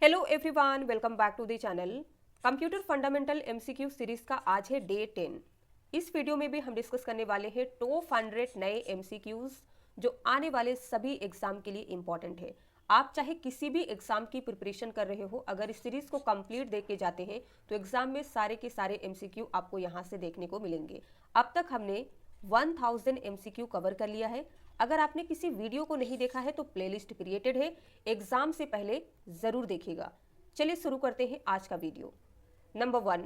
Hello everyone, welcome back to the channel. Computer fundamental MCQ series का आज है day 10। इस वीडियो में भी हम डिस्कस करने वाले हैं टॉप 100 नए एमसीक्यूज जो आने वाले सभी एग्जाम के लिए इंपॉर्टेंट है। आप चाहे किसी भी एग्जाम की प्रिपरेशन कर रहे हो, अगर इस सीरीज को कंप्लीट देख के जाते हैं तो एग्जाम में सारे के सारे एमसीक्यू आपको यहाँ से देखने को मिलेंगे। अब तक हमने 1000 एमसीक्यू कवर कर लिया है। अगर आपने किसी वीडियो को नहीं देखा है तो प्लेलिस्ट क्रिएटेड है, एग्जाम से पहले जरूर देखिएगा। चलिए शुरू करते हैं आज का video. Number 1,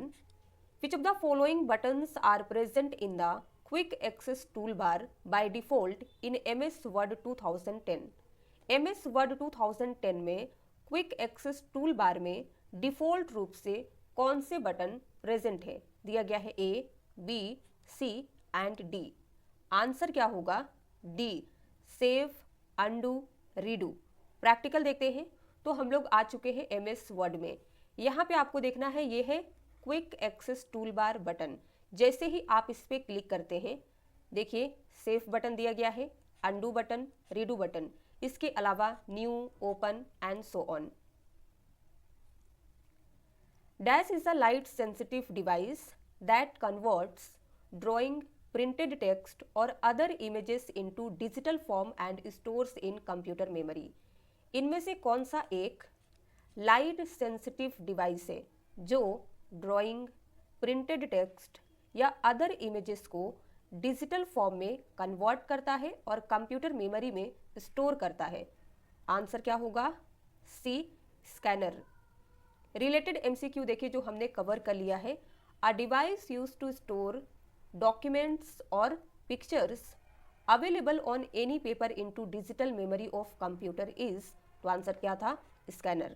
which of the following buttons are present in the quick access tool bar by default in MS Word 2010। MS Word 2010 में क्विक एक्सेस टूल बार में डिफॉल्ट रूप से कौन से बटन प्रेजेंट है? दिया गया है A, B, C and D. Answer क्या होगा? D, save, undo, redo. Practical देखते हैं तो हम लोग आ चुके हैं एमएस वर्ड में। यहाँ पे आपको देखना है, ये है quick access tool bar button. जैसे ही आप इस पर क्लिक करते हैं, देखिए सेव बटन दिया गया है, अंडू बटन, रीडू बटन, इसके अलावा new, open and so on. Dash is a light sensitive device that converts drawing, printed text or other images into digital form and stores in computer memory। इनमें से कौन सा एक light sensitive device है जो drawing, printed text या other images को digital form में कन्वर्ट करता है और कंप्यूटर मेमोरी में स्टोर करता है? आंसर क्या होगा? सी, स्कैनर। रिलेटेड एमसीक्यू देखिए जो हमने कवर कर लिया है। A device use to store documents or pictures available on any paper into digital memory of computer is, तो आंसर क्या था? Scanner.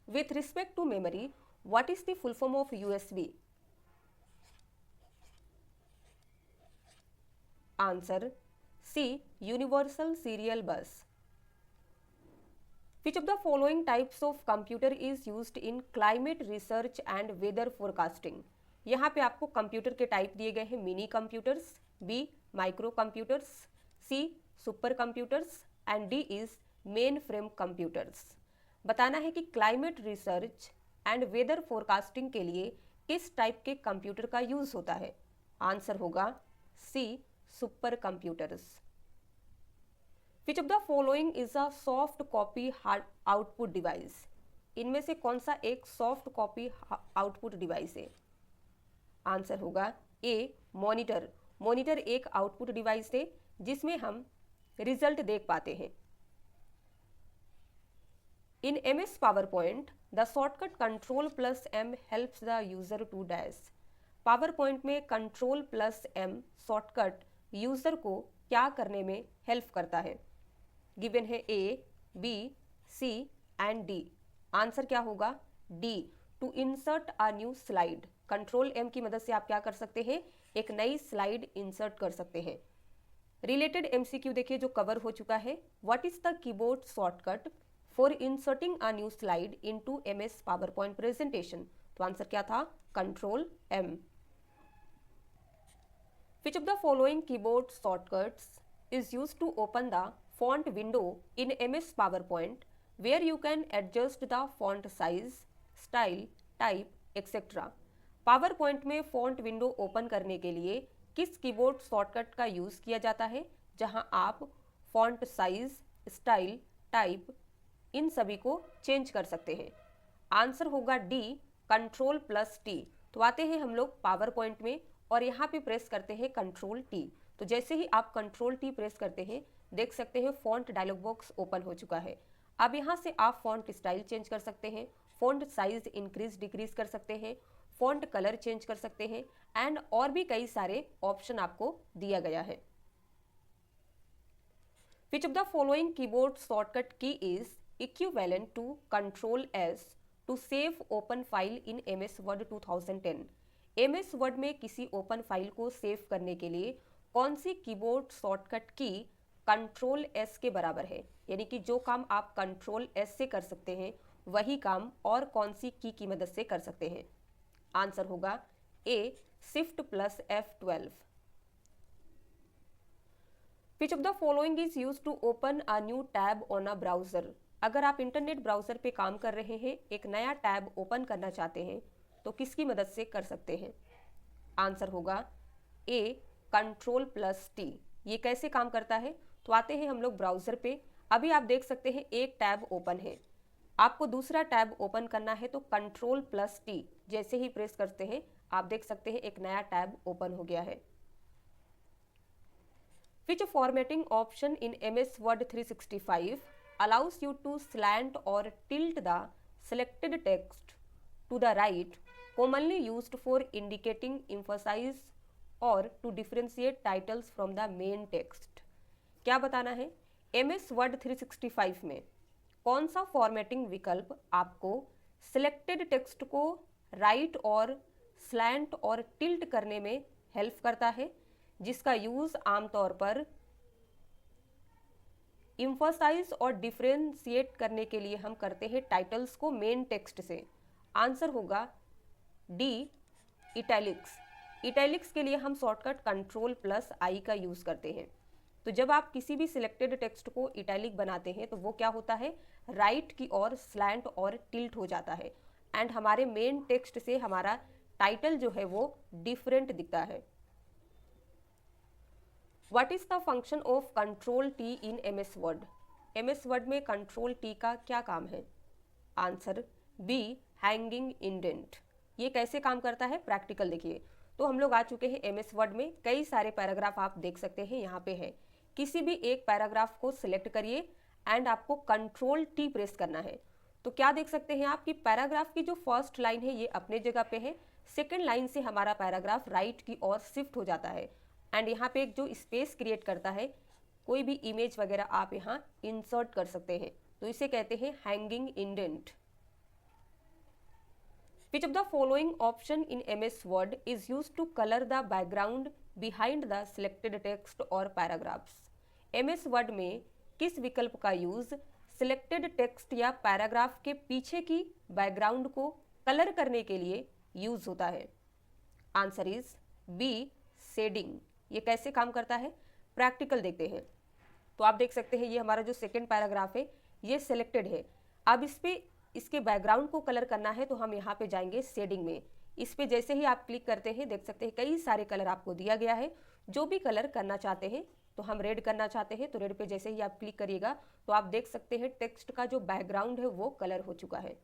with respect to memory, what is the full form of USB? Answer C, universal serial bus. Which of the following types of computer is used in climate research and weather forecasting? यहाँ पे आपको computer के type दिए गए हैं, mini computers, B micro computers, C super computers and D is main frame computers. बताना है कि climate research and weather forecasting के लिए किस टाइप के कंप्यूटर का यूज होता है? आंसर होगा C, super computers. Which of the following is a soft copy hard output device? इनमें से कौन सा एक सॉफ्ट कॉपी आउटपुट डिवाइस है? आंसर होगा ए, मॉनिटर। मॉनिटर एक आउटपुट डिवाइस है जिसमें हम रिजल्ट देख पाते हैं। In MS power point the shortcut control plus M helps the user to dash. Power point में control plus M shortcut user को क्या करने में हेल्प करता है? गिवन है A, B, C and D. Answer क्या होगा? D, to insert a new slide. Control M की मदद से आप क्या कर सकते हैं? एक नई स्लाइड इंसर्ट कर सकते हैं। रिलेटेड एमसीक्यू देखिए जो कवर हो चुका है। What is the keyboard shortcut for inserting a new slide into MS power point presentation? तो आंसर क्या था? Control M. Which of the following keyboard shortcuts is used to open the font window in MS PowerPoint where you can adjust the font size, style, type, etc. Power point में font window open करने के लिए किस keyboard shortcut का use किया जाता है जहां आप font size, style, type in सभी को चेंज कर सकते हैं? आंसर होगा डी, कंट्रोल प्लस टी। तो आते हैं हम लोग पावर पॉइंट में और यहाँ पे प्रेस करते हैं कंट्रोल टी। तो जैसे ही आप कंट्रोल टी प्रेस करते हैं, देख सकते हैं फॉन्ट डायलॉग बॉक्स ओपन हो चुका है। अब यहाँ से आप फॉन्ट स्टाइल चेंज कर सकते हैं, फॉन्ट साइज इंक्रीज डिक्रीज कर सकते हैं, फॉन्ट कलर चेंज कर सकते हैं एंड और भी कई सारे ऑप्शन आपको दिया गया है। Which of the following keyboard shortcut key is equivalent to Control S to save open file in MS Word 2010? MS Word में किसी ओपन फाइल को सेव करने के लिए कौन सी कीबोर्ड शॉर्टकट की कंट्रोल एस के बराबर है? यानी कि जो काम आप कंट्रोल एस से कर सकते हैं वही काम और कौन सी की मदद से कर सकते हैं? आंसर होगा A, shift plus F12। Which of the following is use to open a new tab on a browser. अगर आप इंटरनेट ब्राउजर पे काम कर रहे हैं, एक नया टैब ओपन करना चाहते हैं, तो किसकी मदद से कर सकते हैं? आंसर होगा ए, Ctrl+T। ये कैसे काम करता है? तो आते हैं हम लोग ब्राउजर पे। अभी आप देख सकते हैं एक टैब ओपन है, आपको दूसरा टैब ओपन करना है तो Ctrl+T जैसे ही प्रेस करते हैं आप देख सकते हैं एक नया टैब ओपन हो गया है। Which formatting option in MS Word 365 allows you to slant or tilt the selected text to the right, commonly used for indicating emphasize or to differentiate titles from the main text? क्या बताना है? MS Word 365 में कौन सा formatting विकल्प आपको selected text को right और स्लैंट और टिल्ट करने में हेल्प करता है, जिसका यूज आमतौर पर इम्फोसाइज और डिफरेंशिएट करने के लिए हम करते हैं टाइटल्स को मेन टेक्स्ट से? आंसर होगा डी, इटैलिक्स। इटैलिक्स के लिए हम शॉर्टकट Ctrl+I का यूज करते हैं। तो जब आप किसी भी सिलेक्टेड टेक्स्ट को इटैलिक बनाते हैं तो वो क्या होता है? राइट की ओर स्लैंट और टिल्ट हो जाता है एंड हमारे मेन टेक्स्ट से हमारा टाइटल जो है वो डिफरेंट दिखता है। What is the function of Ctrl+T in MS Word? MS word में Ctrl+T का क्या काम है? Answer B, hanging indent. ये कैसे काम करता है? प्रैक्टिकल देखिए। तो हम लोग आ चुके हैं MS वर्ड में, कई सारे पैराग्राफ आप देख सकते हैं यहाँ पे है। किसी भी एक पैराग्राफ को सिलेक्ट करिए एंड आपको Ctrl+T प्रेस करना है। तो क्या देख सकते हैं आप कि पैराग्राफ की जो फर्स्ट लाइन है ये अपने जगह पे है, सेकेंड लाइन से हमारा पैराग्राफ राइट की ओर शिफ्ट हो जाता है एंड यहाँ पे एक जो स्पेस क्रिएट करता है, कोई भी इमेज वगैरह आप यहाँ इंसर्ट कर सकते हैं, तो इसे कहते हैं hanging indent. Which of the following option in MS Word is used to color the background behind the selected text or paragraphs? MS Word में किस विकल्प का यूज सिलेक्टेड टेक्स्ट या पैराग्राफ के पीछे की बैकग्राउंड को कलर करने के लिए यूज होता है? Answer is B, shading. ये कैसे काम करता है? प्रैक्टिकल देखते हैं। तो आप देख सकते हैं ये हमारा जो सेकेंड पैराग्राफ है ये सिलेक्टेड है। अब इस पे इसके बैकग्राउंड को कलर करना है तो हम यहाँ पे जाएंगे शेडिंग में। इस पे जैसे ही आप क्लिक करते हैं देख सकते हैं कई सारे कलर आपको दिया गया है। जो भी कलर करना चाहते हैं, तो हम रेड करना चाहते हैं तो रेड पे जैसे ही आप क्लिक करिएगा तो आप देख सकते हैं टेक्स्ट का जो बैकग्राउंड है वो कलर हो चुका है।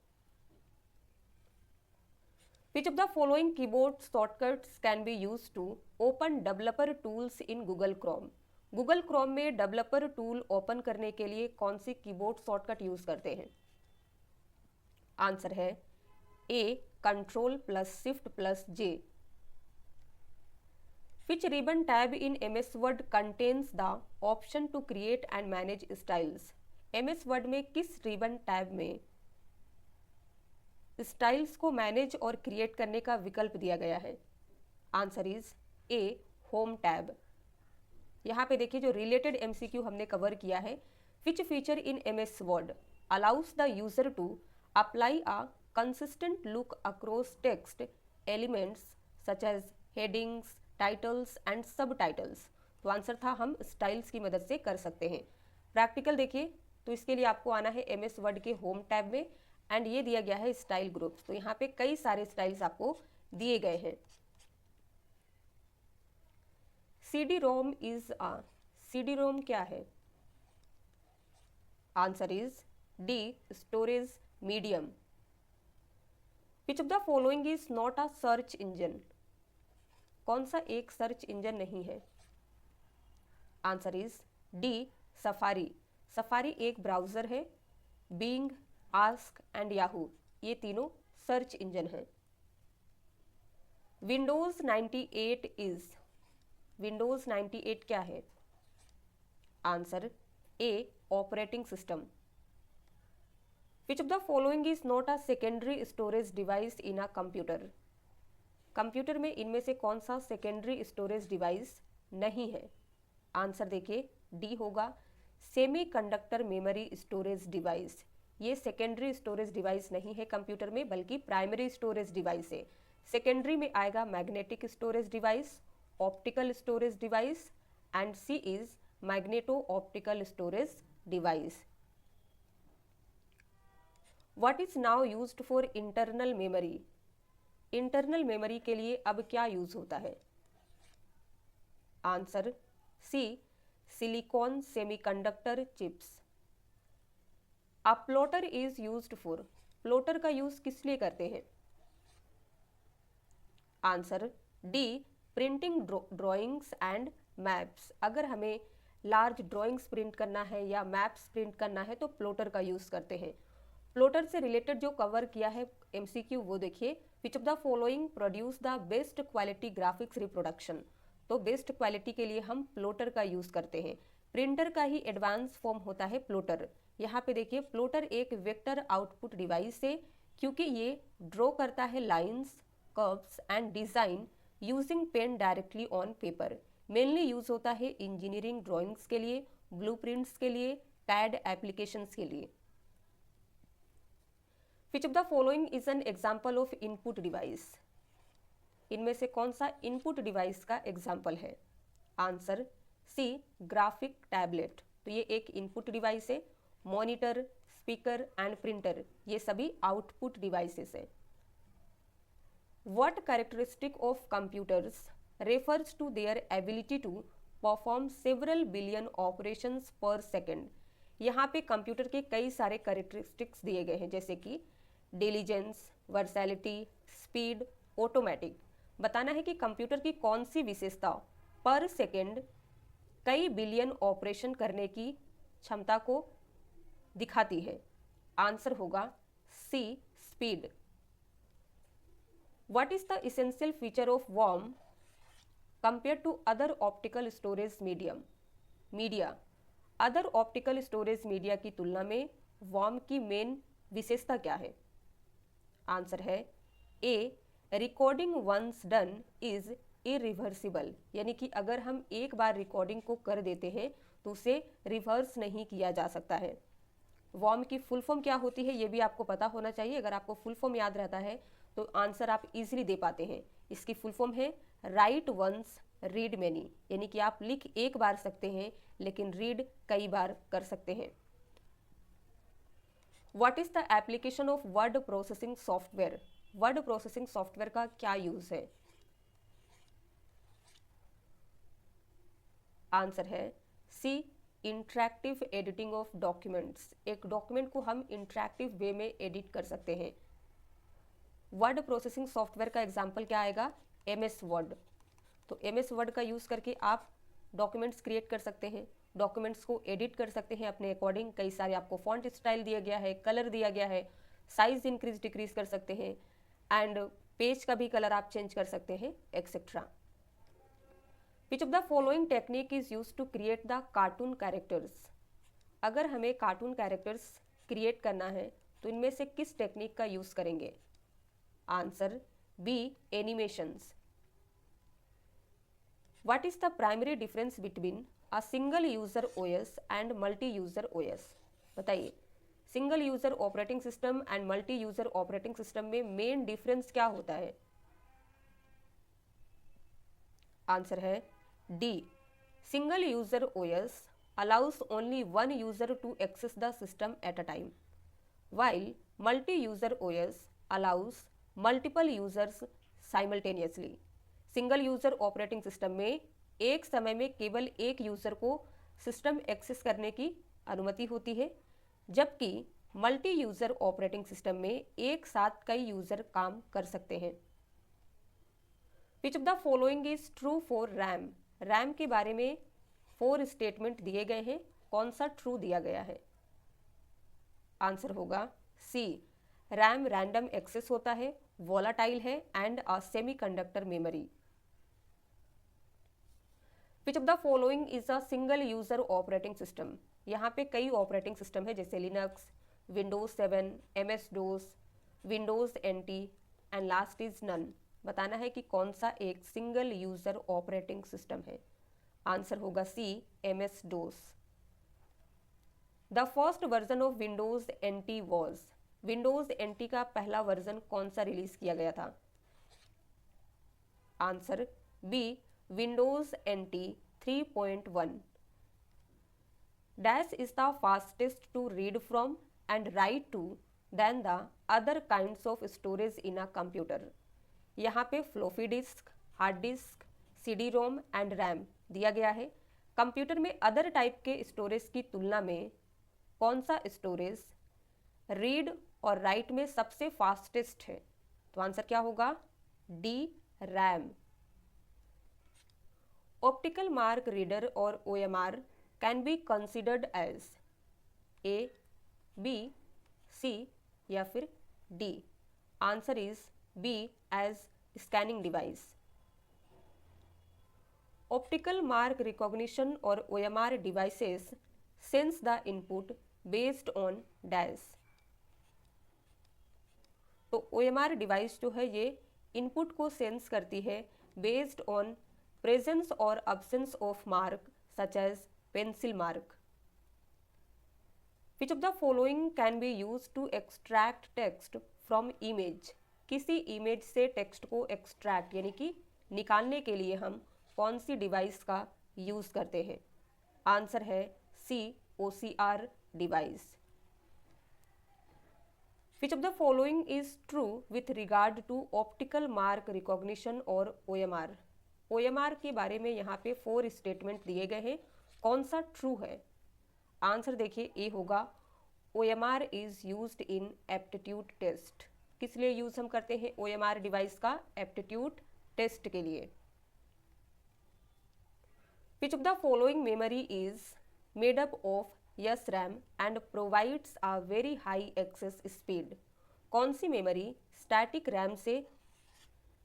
Which of the following keyboard shortcuts can be used to open developer tools in Google Chrome? Google Chrome में डेवलपर टूल ओपन करने के लिए कौन सी कीबोर्ड शॉर्टकट यूज करते हैं? आंसर है ए, Ctrl+Shift+J। Which ribbon tab in MS Word contains the option to create and manage styles? MS Word में किस रिबन टैब में स्टाइल्स को मैनेज और क्रिएट करने का विकल्प दिया गया है? Answer is a, home tab. यहाँ पे देखिए जो रिलेटेड MCQ हमने कवर किया है। Which feature in MS Word allows the user to apply a consistent look across text elements such as headings, titles and subtitles? तो आंसर था हम स्टाइल्स की मदद से कर सकते हैं। प्रैक्टिकल देखिए, तो इसके लिए आपको आना है MS Word के होम टैब में एंड ये दिया गया है स्टाइल ग्रुप्स। तो यहाँ पे कई सारे स्टाइल्स आपको दिए गए हैं। CD-ROM इज आ, CD-ROM क्या है? Answer is D, storage medium. Which of the following is not a search engine? कौन सा एक सर्च इंजन नहीं है? Answer is D, safari. Safari एक ब्राउजर है। बिंग, आस्क एंड याहू ये तीनों सर्च इंजन है। विंडोज 98 इज, विंडोज 98 क्या है? Answer A, operating system. Which of the following is not a secondary storage device in a computer? Computer में इनमें से कौन सा सेकेंडरी स्टोरेज डिवाइस नहीं है? आंसर देखिए डी होगा, सेमीकंडक्टर मेमोरी स्टोरेज डिवाइस। ये सेकेंडरी स्टोरेज डिवाइस नहीं है कंप्यूटर में, बल्कि प्राइमरी स्टोरेज डिवाइस है। सेकेंडरी में आएगा magnetic storage device, optical storage device and C is magneto optical storage device. What is now used for internal memory. Internal memory के लिए अब क्या यूज होता है? Answer C, silicon semiconductor chips. A plotter is used for, plotter का use किस लिए करते हैं? Answer D, printing drawings and maps. अगर हमें लार्ज ड्राइंग्स प्रिंट करना है या मैप्स प्रिंट करना है तो प्लॉटर का यूज करते हैं। प्लॉटर से रिलेटेड जो कवर किया है एमसीक्यू वो देखिए, विच of the following produce the best quality graphics reproduction. तो बेस्ट क्वालिटी के लिए हम प्लॉटर का यूज करते हैं। प्रिंटर का ही एडवांस फॉर्म होता है प्लॉटर। यहाँ पे देखिए, प्लॉटर एक वेक्टर आउटपुट डिवाइस है क्योंकि ये ड्रॉ करता है lines, curves and design using pen directly on paper. Mainly use होता है इंजीनियरिंग ड्राइंग्स के लिए, ब्लूप्रिंट्स के लिए, कैड एप्लीकेशंस के लिए। Which of the following is an example of input device? इनमें से कौन सा इनपुट डिवाइस का एग्जाम्पल है? Answer C, graphic tablet. तो ये एक इनपुट डिवाइस है। मॉनिटर, स्पीकर एंड प्रिंटर ये सभी आउटपुट डिवाइसेस है। What characteristic of computers refers to their ability to perform several billion operations per second? यहाँ पे कंप्यूटर के कई सारे कैरेक्टरिस्टिक्स दिए गए हैं, जैसे कि डिलीजेंस, वर्सैलिटी, स्पीड, ऑटोमेटिक। बताना है कि कंप्यूटर की कौन सी विशेषता पर सेकेंड कई बिलियन ऑपरेशन करने की क्षमता को दिखाती है। आंसर होगा C, speed. What is the essential feature of worm compare to other optical storage media. Other optical storage media की तुलना में वॉर्म की मेन विशेषता क्या है? आंसर है A, recording once done is irreversible. यानी कि अगर हम एक बार रिकॉर्डिंग को कर देते हैं तो उसे रिवर्स नहीं किया जा सकता है। वॉर्म की फुल फॉर्म क्या होती है ये भी आपको पता होना चाहिए। अगर आपको फुल फॉर्म याद रहता है तो आंसर आप इजीली दे पाते हैं। इसकी फुल फॉर्म है राइट वंस रीड मैनी, यानी कि आप लिख एक बार सकते हैं लेकिन रीड कई बार कर सकते हैं। What is the application of word processing software. Word processing software का क्या यूज है? आंसर है सी, इंटरैक्टिव एडिटिंग ऑफ डॉक्यूमेंट्स। एक डॉक्यूमेंट को हम इंटरैक्टिव वे में एडिट कर सकते हैं। वर्ड प्रोसेसिंग सॉफ्टवेयर का एग्जाम्पल क्या आएगा? MS word. तो MS वर्ड का यूज करके आप डॉक्यूमेंट्स क्रिएट कर सकते हैं, डॉक्यूमेंट्स को एडिट कर सकते हैं अपने अकॉर्डिंग। कई सारे आपको फॉन्ट स्टाइल दिया गया है, कलर दिया गया है, साइज इंक्रीज डिक्रीज कर सकते हैं एंड पेज का भी कलर आप चेंज कर सकते हैं etcetera. Which of the following technique is use to create the cartoon characters. अगर हमें कार्टून कैरेक्टर्स क्रिएट करना है तो इनमें से किस टेक्निक का यूज करेंगे? Answer B, animations. What is the primary difference between a single user OS and multi user OS? बताइए, single user operating system and multi user operating system में मेन डिफरेंस क्या होता है? आंसर है D, single user OS allows only one user to access the system at a time, while multi-user OS allows multiple users simultaneously. Single user operating system में एक समय में केवल एक यूजर को सिस्टम एक्सेस करने की अनुमति होती है, जबकि मल्टी यूजर ऑपरेटिंग सिस्टम में एक साथ कई यूजर काम कर सकते हैं। Which of the following is true for RAM. RAM के बारे में 4 स्टेटमेंट दिए गए हैं, कौन सा ट्रू दिया गया है? आंसर होगा सी, रैम रैंडम एक्सेस होता है, वोलाटाइल है and a semiconductor memory. Which of the following is a single user operating system. यहाँ पे कई ऑपरेटिंग सिस्टम है जैसे Linux, Windows 7, MS DOS, Windows NT and last is none. बताना है कि कौन सा एक सिंगल यूजर ऑपरेटिंग सिस्टम है। आंसर होगा C, MS DOS। The first version of Windows NT was. Windows NT का पहला वर्जन कौन सा रिलीज किया गया था? Answer B, Windows NT 3.1। Dash is the fastest to read from and write to than the other kinds of storage in a computer. यहाँ पे floppy disk, hard disk, CD ROM and RAM दिया गया है। Computer में other type के storage की तुलना में कौन सा स्टोरेज रीड और राइट में सबसे फास्टेस्ट है? तो आंसर क्या होगा? D, RAM. Optical mark reader और OMR can be considered as A, B, C या फिर D? Answer is B, as scanning device. Optical mark recognition और OMR devices sense the input based on dash. तो OMR device जो है ये input को sense करती है बेस्ड ऑन प्रेजेंस और absence of mark such as pencil mark. Which of the following can be use to extract text from image? किसी image से टेक्स्ट को एक्सट्रैक्ट यानी कि निकालने के लिए हम कौन सी डिवाइस का यूज करते हैं? आंसर है C, OCR device. Which of the following is true with regard to optical mark recognition और OMR? OMR के बारे में यहाँ पे 4 स्टेटमेंट दिए गए हैं, कौन सा ट्रू है? आंसर देखिए, ए होगा OMR is used in aptitude test. किस लिए यूज हम करते हैं OMR डिवाइस का? एप्टीट्यूड टेस्ट के लिए। Which of the following memory is made up of SRAM and provides a very high access speed? कौन सी मेमोरी स्टैटिक रैम से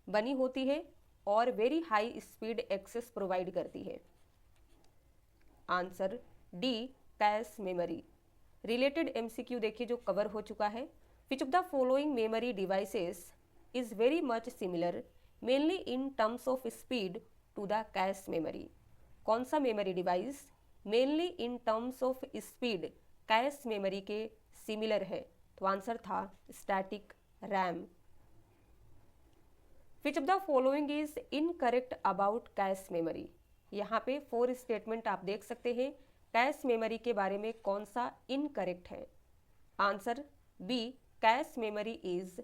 बनी होती है और very high speed access provide करती है? Answer D, cache memory. Related MCQ देखिए जो कवर हो चुका है। Which of the following memory devices is very much similar mainly in terms of speed to the cache memory? कौन सा memory device mainly in terms of speed cache memory के similar है? तो आंसर था static RAM. Which of the following is incorrect about cache memory? यहाँ पे 4 statement आप देख सकते हैं, कैश मेमोरी के बारे में कौन सा इनकरेक्ट है? Answer B, cache memory is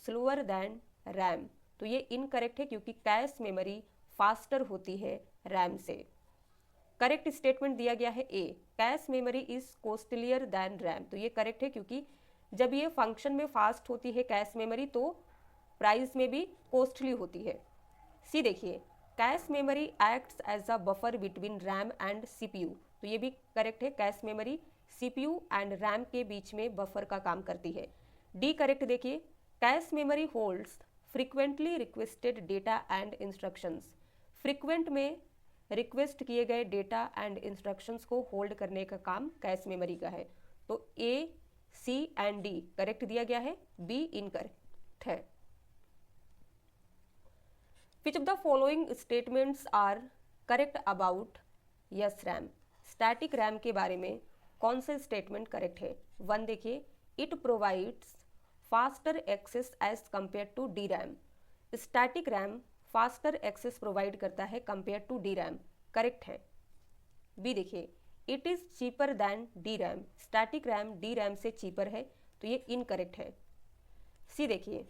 slower than RAM. तो ये इनकरेक्ट है क्योंकि कैश मेमोरी फास्टर होती है रैम से। करेक्ट स्टेटमेंट दिया गया है A, cache memory is costlier than RAM. तो ये करेक्ट है क्योंकि जब ये फंक्शन में फास्ट होती है कैश मेमोरी तो प्राइस में भी कॉस्टली होती है। सी देखिए, cache memory acts as a buffer between RAM and CPU। तो ये भी करेक्ट है, cache memory CPU and RAM के बीच में बफर का काम करती है। डी करेक्ट देखिए, cache memory holds frequently requested data and instructions. Frequent में रिक्वेस्ट किए गए डेटा एंड इंस्ट्रक्शंस को होल्ड करने का काम कैश मेमोरी का है। तो A, C and D correct दिया गया है, बी इनकरेक्ट है। Which of the following statements are correct about SRAM? Static RAM के बारे में कौन सा स्टेटमेंट करेक्ट है? 1 देखिए, it provides faster access as compare to DRAM। Static RAM faster access provide करता है कंपेयर टू DRAM, करेक्ट है। बी देखिए, it is cheaper than DRAM। Static RAM DRAM से चीपर है, तो ये इनकरेक्ट है। सी देखिए,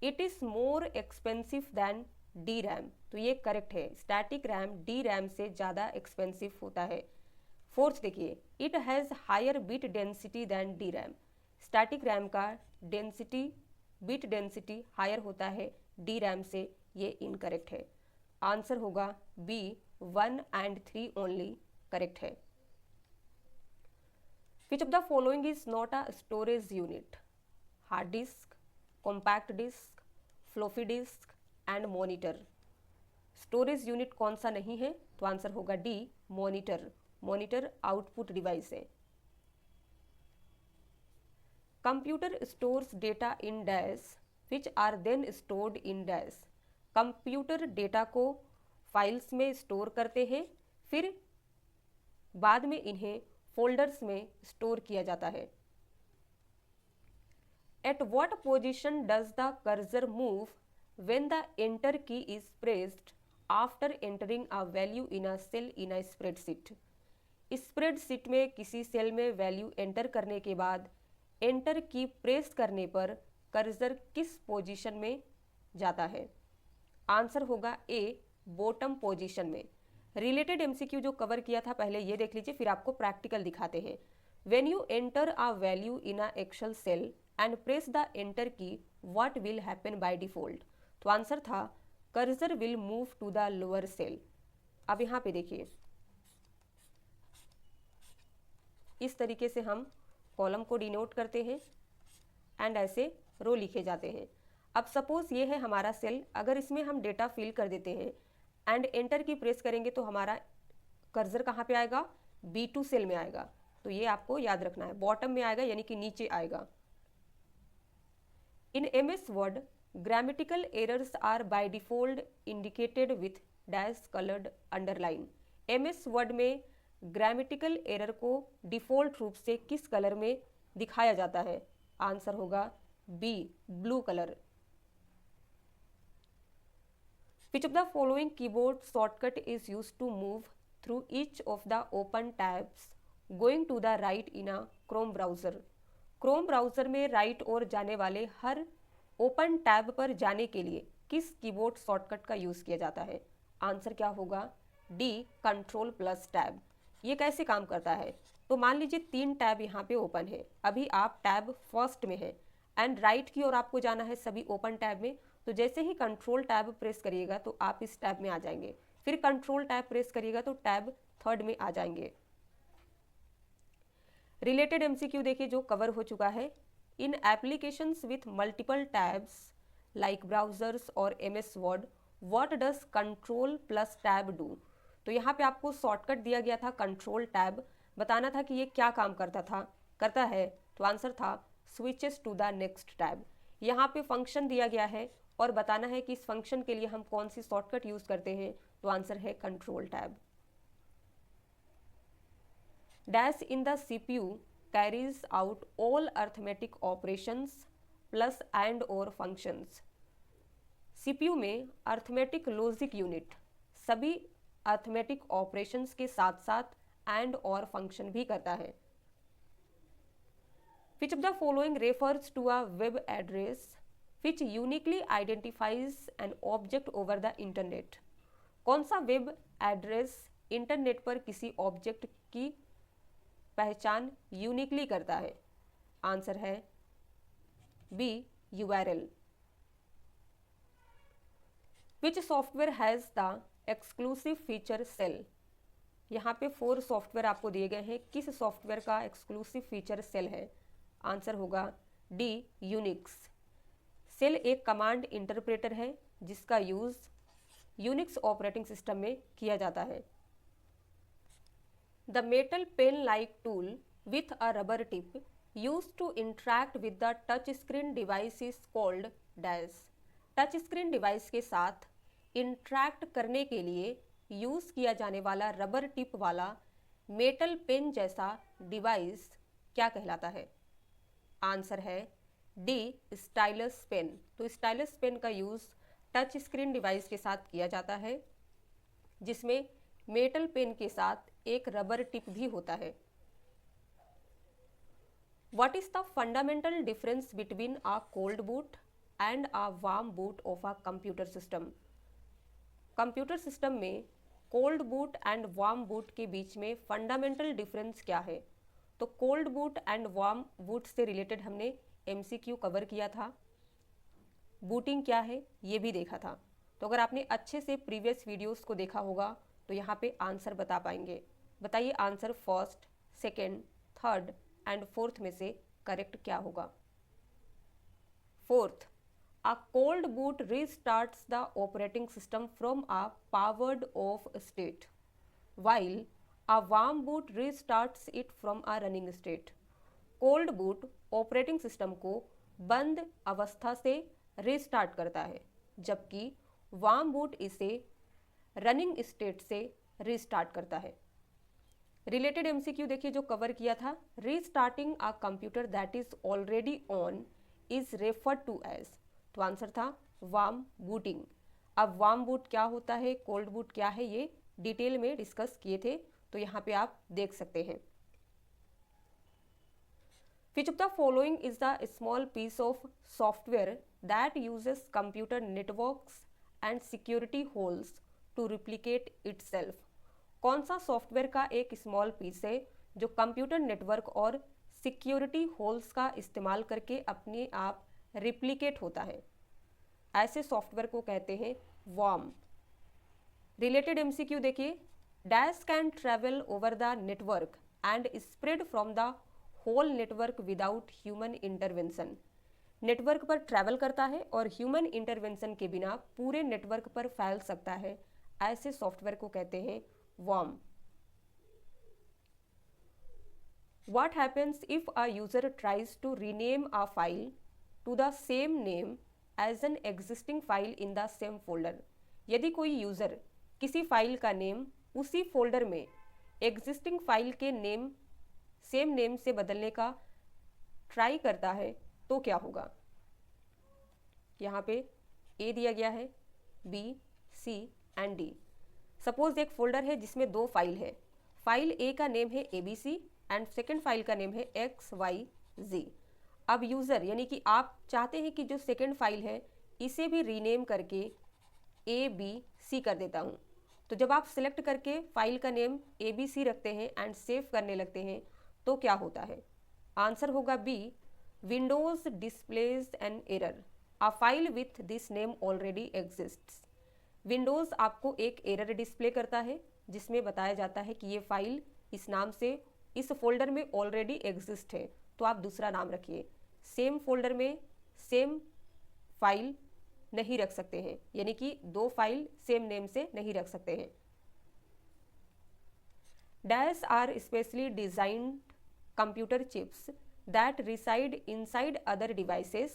it is more expensive than DRAM। तो ये करेक्ट है, स्टैटिक रैम DRAM से ज़्यादा एक्सपेंसिव होता है। 4th देखिए, it has higher bit density than DRAM। Static RAM का डेंसिटी, बिट डेंसिटी हायर होता है DRAM से, ये इनकरेक्ट है। आंसर होगा बी, 1 एंड 3 ओनली करेक्ट है। Which of the following is not a storage unit? Hard disk, compact disk, floppy disk and monitor. Storage unit कौन सा नहीं है? तो आंसर होगा D, monitor. Monitor output device है। Computer stores data in dash which are then stored in dash. Computer data को files में store करते हैं, फिर बाद में इन्हें फोल्डर्स में स्टोर किया जाता है। At what position does the cursor move when the enter key is pressed after entering a value in a cell in a spreadsheet? Spreadsheet में किसी सेल में वैल्यू एंटर करने के बाद एंटर की प्रेस करने पर कर्सर किस पोजीशन में जाता है? आंसर होगा ए, बॉटम पोजीशन में। रिलेटेड एमसीक्यू जो कवर किया था पहले ये देख लीजिए, फिर आपको प्रैक्टिकल दिखाते हैं। When you enter a value in a Excel cell and press the enter key, what will happen by default? तो आंसर था cursor will move to the lower cell. अब यहाँ पे देखिए, इस तरीके से हम कॉलम को डिनोट करते हैं एंड ऐसे रो लिखे जाते हैं। अब सपोज ये है हमारा सेल, अगर इसमें हम डेटा फिल कर देते हैं एंड एंटर की प्रेस करेंगे तो हमारा कर्सर कहाँ पे आएगा? B2 सेल में आएगा। तो ये आपको याद रखना है, बॉटम में आएगा यानी कि नीचे आएगा। In MS word grammatical errors are by default indicated with dash coloured underline. MS word में ग्रामेटिकल एरर को डिफॉल्ट रूप से किस कलर में दिखाया जाता है? आंसर होगा B, blue colour. Which of the following keyboard shortcut is used to move through each of the open tabs going to the right in a Chrome browser? Chrome browser में right और जाने वाले हर open tab पर जाने के लिए किस keyboard shortcut का यूज़ किया जाता है? आंसर क्या होगा? D, Ctrl+Tab। ये कैसे काम करता है? तो मान लीजिए 3 टैब यहाँ पे ओपन है, अभी आप टैब फर्स्ट में है एंड राइट की ओर आपको जाना है सभी ओपन टैब में। तो जैसे ही कंट्रोल टैब प्रेस करिएगा तो आप इस टैब में आ जाएंगे, फिर कंट्रोल टैब प्रेस करिएगा तो टैब थर्ड में आ जाएंगे। रिलेटेड एमसीक्यू देखिए जो कवर हो चुका है। In applications with multiple tabs like browsers और MS Word, what does Ctrl+Tab do? तो यहाँ पे आपको शॉर्टकट दिया गया था कंट्रोल टैब, बताना था कि ये क्या काम करता है। तो आंसर था switches to the next tab. यहाँ पे फंक्शन दिया गया है और बताना है कि इस फंक्शन के लिए हम कौन सी शॉर्टकट यूज करते हैं। तो आंसर है control tab. Dash in the CPU carries out all arithmetic operations plus and और फंक्शंस। CPU में अर्थमेटिक लॉजिक यूनिट सभी अर्थमेटिक ऑपरेशंस के साथ साथ एंड और फंक्शन भी करता है। Which of the following refers to a web address which uniquely identifies an object over the internet? कौन सा वेब एड्रेस इंटरनेट पर किसी ऑब्जेक्ट की पहचान यूनिकली करता है? आंसर है B, URL। Which software has the exclusive feature cell? यहाँ पे 4 सॉफ्टवेयर आपको दिए गए हैं, किस सॉफ्टवेयर का एक्सक्लूसिव फीचर सेल है? आंसर होगा डी, यूनिक्स। सेल एक कमांड इंटरप्रेटर है जिसका यूज यूनिक्स ऑपरेटिंग सिस्टम में किया जाता है। The metal pen like tool with a rubber tip use to interact with the touch screen device is called dash. Touch screen device के साथ interact करने के लिए यूज किया जाने वाला रबर टिप वाला मेटल पेन जैसा डिवाइस क्या कहलाता है? आंसर है डी, स्टाइलस पेन। तो स्टाइलस पेन का यूज टच स्क्रीन डिवाइस के साथ किया जाता है जिसमें मेटल पेन के साथ एक रबर टिप भी होता है। What is the fundamental difference between a cold boot and a warm boot of a computer system? Computer system में cold boot and warm boot के बीच में फंडामेंटल डिफरेंस क्या है? तो cold boot and warm boot से related हमने MCQ cover किया था। बूटिंग क्या है ये भी देखा था। तो अगर आपने अच्छे से प्रीवियस वीडियोस को देखा होगा तो यहाँ पे आंसर बता पाएंगे। बताइए answer first, second, third and fourth में से करेक्ट क्या होगा? Fourth, a cold boot restarts the operating system from a powered off state while a warm boot restarts it from a running state। Cold boot operating system को बंद अवस्था से restart करता है जबकि वार्म बूट इसे रनिंग स्टेट से restart करता है। रिलेटेड MCQ देखिए जो कवर किया था। Restarting a computer that is already on is referred to as. तो आंसर था वार्म बूटिंग। अब वार्म बूट क्या होता है, कोल्ड बूट क्या है, ये डिटेल में डिस्कस किए थे, तो यहाँ पे आप देख सकते हैं। Which of the following is the small piece of software that uses computer networks and security holes to replicate itself? कौन सा सॉफ्टवेयर का एक स्मॉल पीस है जो कंप्यूटर नेटवर्क और सिक्योरिटी होल्स का इस्तेमाल करके अपने आप रिप्लिकेट होता है? ऐसे सॉफ्टवेयर को कहते हैं वर्म। रिलेटेड एमसीक्यू देखिए, dash can travel over the network and spread from the whole network without human intervention. Network पर ट्रैवल करता है और ह्यूमन इंटरवेंशन के बिना पूरे नेटवर्क पर फैल सकता है। ऐसे सॉफ्टवेयर को कहते हैं worm. What happens if a user tries to rename a file to the same name as an existing file in the same folder? यदि कोई यूज़र किसी फाइल का नेम उसी फोल्डर में एग्जिस्टिंग फाइल के नेम सेम नेम से बदलने का ट्राई करता है तो क्या होगा? यहाँ पे ए दिया गया है, B, C and D. Suppose एक फोल्डर है जिसमें दो फाइल है। फाइल ए का नेम है ABC एंड सेकेंड फाइल का नेम है XYZ। अब यूज़र यानी कि आप चाहते हैं कि जो सेकेंड फाइल है इसे भी रीनेम करके ABC कर देता हूँ। तो जब आप सिलेक्ट करके फाइल का नेम ABC रखते हैं एंड सेव करने लगते हैं तो क्या होता है? आंसर होगा B, Windows displays an error, a file with this name already exists. Windows आपको एक एरर डिस्प्ले करता है जिसमें बताया जाता है कि ये फाइल इस नाम से इस फोल्डर में ऑलरेडी एग्जिस्ट है, तो आप दूसरा नाम रखिए। सेम फोल्डर में सेम फाइल नहीं रख सकते हैं, यानी कि दो फाइल सेम नेम से नहीं रख सकते हैं। Dash are specially designed computer chips that reside inside other devices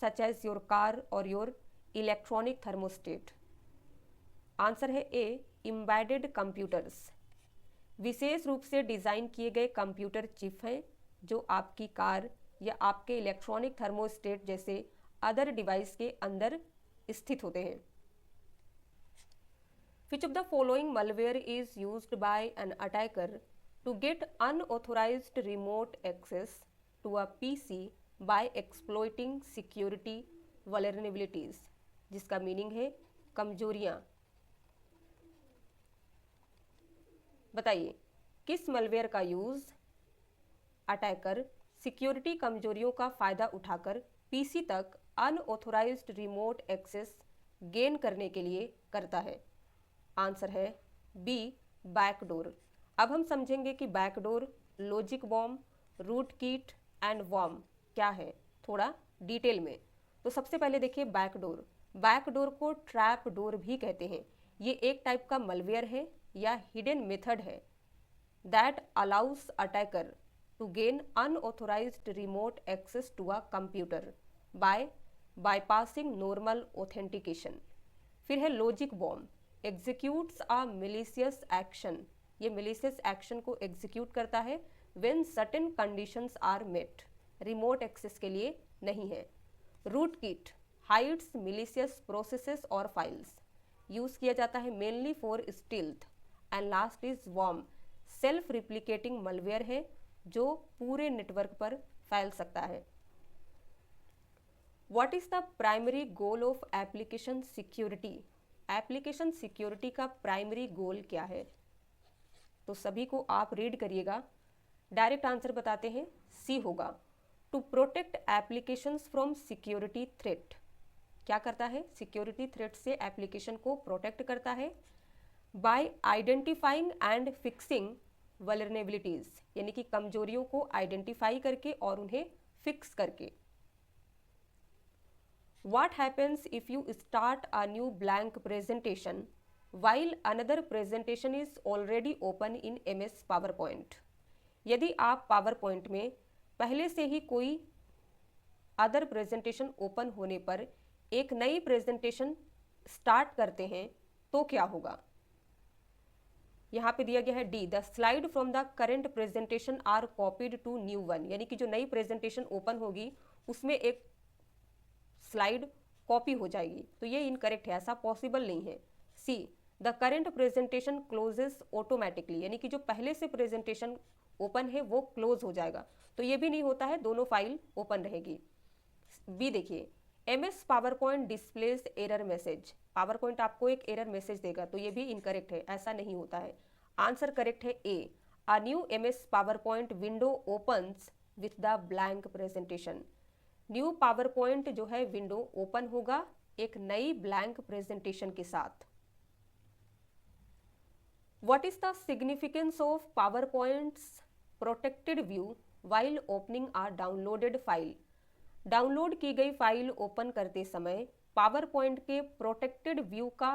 such as your car or your electronic thermostat? Answer है ए, embedded computers। विशेष रूप से डिज़ाइन किए गए कंप्यूटर चिप हैं जो आपकी कार या आपके इलेक्ट्रॉनिक थर्मोस्टेट जैसे अदर डिवाइस के अंदर स्थित होते हैं। Which of the following malware is used by an attacker to get unauthorized remote access to a PC by exploiting security vulnerabilities? जिसका मीनिंग है कमजोरियां। बताइए किस मलवेयर का यूज अटैकर सिक्योरिटी कमजोरियों का फायदा उठाकर पीसी तक अनऑथोराइज्ड रिमोट एक्सेस गेन करने के लिए करता है? आंसर है बी, बैकडोर। अब हम समझेंगे कि backdoor, logic bomb, rootkit and worm क्या है थोड़ा डिटेल में। तो सबसे पहले देखिए बैकडोर। बैकडोर को ट्रैप डोर भी कहते हैं। ये एक टाइप का मलवेयर है या हिडन मेथड है that allows attacker to gain unauthorised remote access to a computer by bypassing normal authentication. फिर है logic bomb, executes a malicious action. ये मिलिशियस एक्शन को एग्जीक्यूट करता है when certain conditions are met, remote access के लिए नहीं है। Rootkit hides malicious processes और फाइल्स, यूज किया जाता है mainly for stealth. And last is worm, self replicating malware है जो पूरे नेटवर्क पर फैल सकता है। What is the primary goal of application security? Application security का प्राइमरी गोल क्या है? तो सभी को आप रीड करिएगा। डायरेक्ट आंसर बताते हैं, सी होगा, to protect applications from security threat. क्या करता है? सिक्योरिटी थ्रेट से एप्लीकेशन को प्रोटेक्ट करता है by identifying and fixing vulnerabilities, यानी कि कमजोरियों को आइडेंटिफाई करके और उन्हें फिक्स करके। What happens if you start a new blank presentation while another presentation is already open in MS PowerPoint? यदि आप PowerPoint में पहले से ही कोई अदर प्रेजेंटेशन ओपन होने पर एक नई प्रेजेंटेशन स्टार्ट करते हैं तो क्या होगा? यहाँ पे दिया गया है D, the slide from the current presentation are copied to new one, यानी कि जो नई प्रेजेंटेशन ओपन होगी उसमें एक स्लाइड कॉपी हो जाएगी। तो ये इनकरेक्ट है, ऐसा पॉसिबल नहीं है। C, the current presentation closes automatically, यानी कि जो पहले से प्रेजेंटेशन ओपन है वो क्लोज हो जाएगा। तो ये भी नहीं होता है, दोनों फाइल ओपन रहेगी। बी देखिए, MS power point displace error message, power point आपको एक एरर मैसेज देगा, तो ये भी इनकरेक्ट है, ऐसा नहीं होता है। आंसर करेक्ट है A, a new MS power point window opens with the blank presentation. New power point जो है विंडो ओपन होगा एक नई ब्लैंक प्रेजेंटेशन के साथ। What is the significance of PowerPoint's protected view while opening a downloaded file? Download की गई file open करते समय पावर पॉइंट के प्रोटेक्टेड व्यू का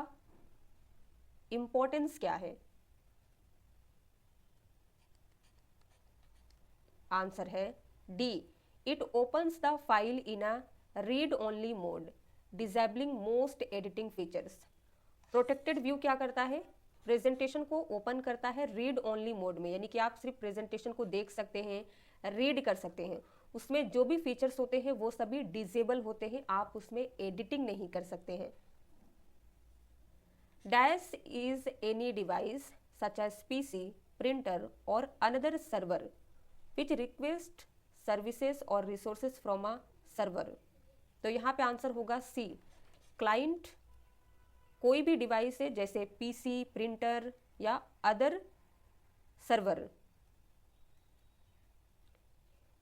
इंपॉर्टेंस क्या है? आंसर है D, it opens the file in a read only mode, disabling most editing features. Protected view क्या करता है? प्रेजेंटेशन को ओपन करता है रीड ओनली मोड में, यानी कि आप सिर्फ प्रेजेंटेशन को देख सकते हैं, रीड कर सकते हैं। उसमें जो भी फीचर्स होते हैं वो सभी डिसेबल होते हैं, आप उसमें एडिटिंग नहीं कर सकते हैं। Dash is any device such as PC, printer और another server which request services और रिसोर्सेज फ्रॉम अ सर्वर। तो यहाँ पे आंसर होगा सी, क्लाइंट कोई भी डिवाइस है जैसे PC, प्रिंटर या अदर सर्वर,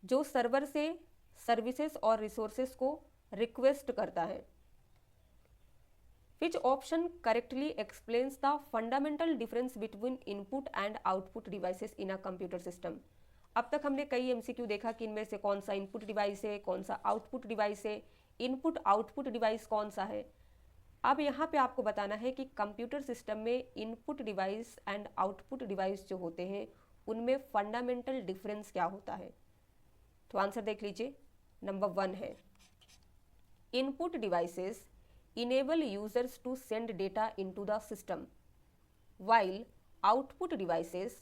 जो सर्वर से सर्विसेज और रिसोर्सेज को रिक्वेस्ट करता है। Which option correctly explains the fundamental difference between input and output devices in a computer system. अब तक हमने कई MCQ देखा कि इनमें से कौन सा इनपुट डिवाइस है, कौन सा आउटपुट डिवाइस है, इनपुट आउटपुट डिवाइस कौन सा है। अब यहाँ पे आपको बताना है कि कंप्यूटर सिस्टम में input device and output device जो होते हैं उनमें फंडामेंटल डिफरेंस क्या होता है। तो आंसर देख लीजिए, नंबर 1 है, input devices enable users to send data into the system, while output devices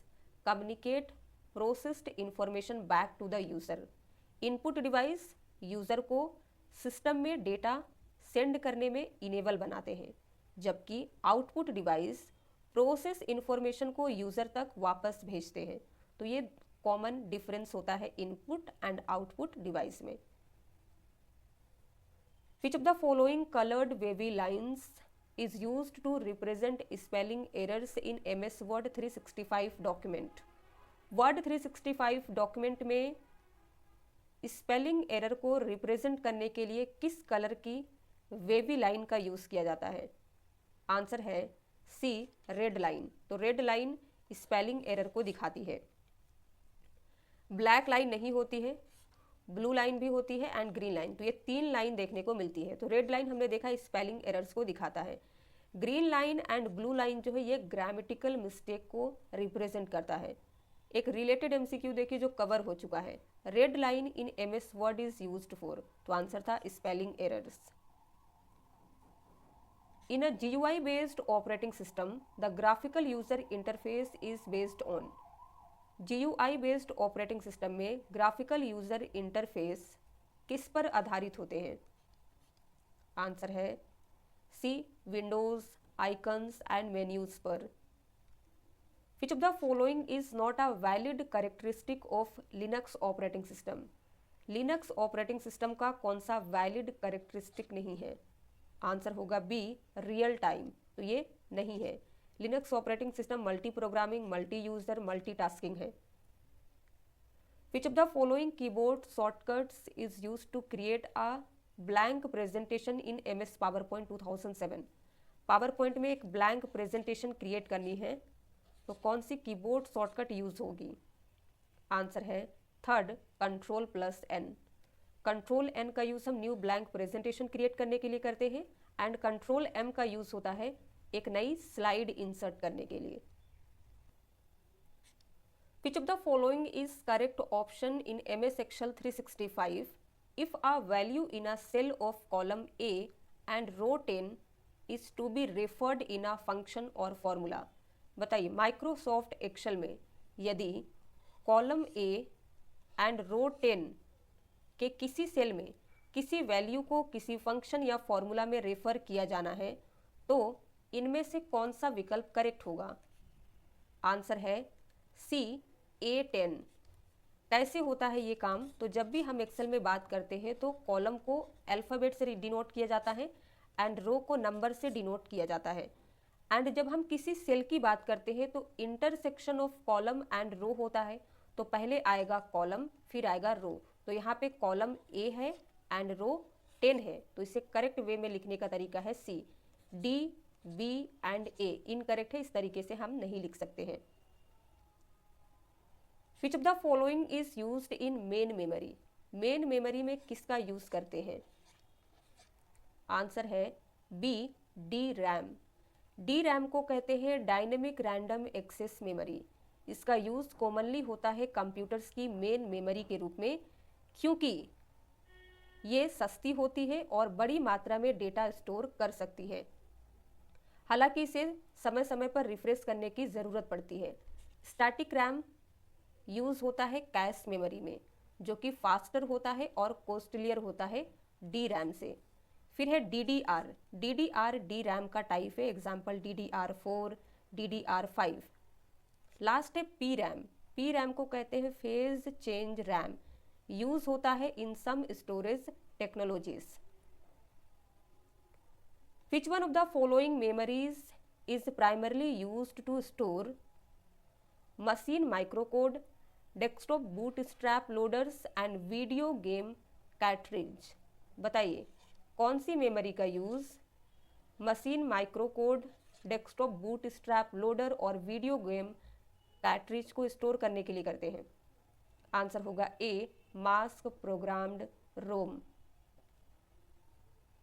communicate processed information back to the user। Input device user को सिस्टम में डेटा सेंड करने में इनेबल बनाते हैं, जबकि आउटपुट डिवाइस प्रोसेस इंफॉर्मेशन को user तक वापस भेजते हैं। तो ये कॉमन डिफरेंस होता है इनपुट एंड आउटपुट डिवाइस में। Which of the following colored wavy lines is used to represent spelling errors in MS Word 365 document? Word 365 document में स्पेलिंग एरर को रिप्रेजेंट करने के लिए किस कलर की वेवी लाइन का यूज किया जाता है? आंसर है सी, रेड लाइन। तो रेड लाइन स्पेलिंग एरर को दिखाती है। ब्लैक लाइन नहीं होती है, ब्लू लाइन भी होती है एंड ग्रीन लाइन, तो ये 3 लाइन देखने को मिलती है। तो रेड लाइन हमने देखा स्पेलिंग एरर्स को दिखाता है, green line and blue line जो है ये ग्रामेटिकल मिस्टेक को रिप्रेजेंट करता है। एक रिलेटेड MCQ देखिए जो कवर हो चुका है, red line in MS word is used for, तो आंसर था spelling errors. In a GUI based operating system the graphical user interface is based on. GUI based operating system में graphical user interface किस पर आधारित होते हैं? Answer है सी, Windows, icons and menus पर। Which of the following is not a valid characteristic of Linux operating system? Linux operating system का कौन सा वैलिड कैरेक्टरिस्टिक नहीं है? आंसर होगा बी, रियल टाइम, तो ये नहीं है। Linux operating system multi programming, multi user, multitasking है। Which of the following keyboard shortcuts is used to create a blank presentation in MS PowerPoint 2007? PowerPoint में एक ब्लैंक प्रेजेंटेशन क्रिएट करनी है तो कौन सी कीबोर्ड शॉर्टकट यूज होगी? Answer है third, Ctrl+N। Ctrl+N का यूज हम न्यू ब्लैंक प्रेजेंटेशन क्रिएट करने के लिए करते हैं एंड Ctrl+M का यूज होता है एक नई स्लाइड इंसर्ट करने के लिए। Which of the following is correct option in MS Excel 365 if a value in a cell of column A and row 10 is to be referred in a function or formula? बताइए, Microsoft Excel में यदि column A and रो 10 के किसी cell में किसी value को किसी function या फॉर्मूला में रेफर किया जाना है तो इनमें से कौन सा विकल्प करेक्ट होगा? आंसर है सी, A10। कैसे होता है ये काम? तो जब भी हम एक्सेल में बात करते हैं तो कॉलम को अल्फ़ाबेट से डिनोट किया जाता है एंड रो को नंबर से डिनोट किया जाता है। एंड जब हम किसी सेल की बात करते हैं तो इंटरसेक्शन ऑफ कॉलम एंड रो होता है, तो पहले आएगा कॉलम फिर आएगा रो। तो यहाँ पे कॉलम A है एंड रो 10 है, तो इसे करेक्ट वे में लिखने का तरीका है C. D, B and A incorrect है, इस तरीके से हम नहीं लिख सकते हैं। Which of the following is used in main memory? Main memory में किसका यूज करते हैं? आंसर है B, D RAM. D RAM को कहते हैं डायनेमिक रैंडम एक्सेस मेमोरी। इसका यूज कॉमनली होता है कंप्यूटर्स की मेन मेमोरी के रूप में, क्योंकि ये सस्ती होती है और बड़ी मात्रा में डेटा स्टोर कर सकती है। हालांकि इसे समय समय पर रिफ्रेश करने की ज़रूरत पड़ती है। स्टैटिक रैम यूज़ होता है कैश मेमोरी में, जो कि फास्टर होता है और कॉस्टलियर होता है डी रैम से। फिर है DDR। DDR डी रैम का टाइप है, एग्जाम्पल DDR4, DDR5। लास्ट है पी रैम। पी रैम को कहते हैं फेज चेंज रैम, यूज होता है in some storage technologies. Which one of the following memories is primarily used to store machine microcode, desktop bootstrap loaders and video game cartridge? बताइए कौन सी memory का use machine microcode, desktop bootstrap loader और video game cartridge को store करने के लिए करते हैं? आंसर होगा A, mask programmed ROM.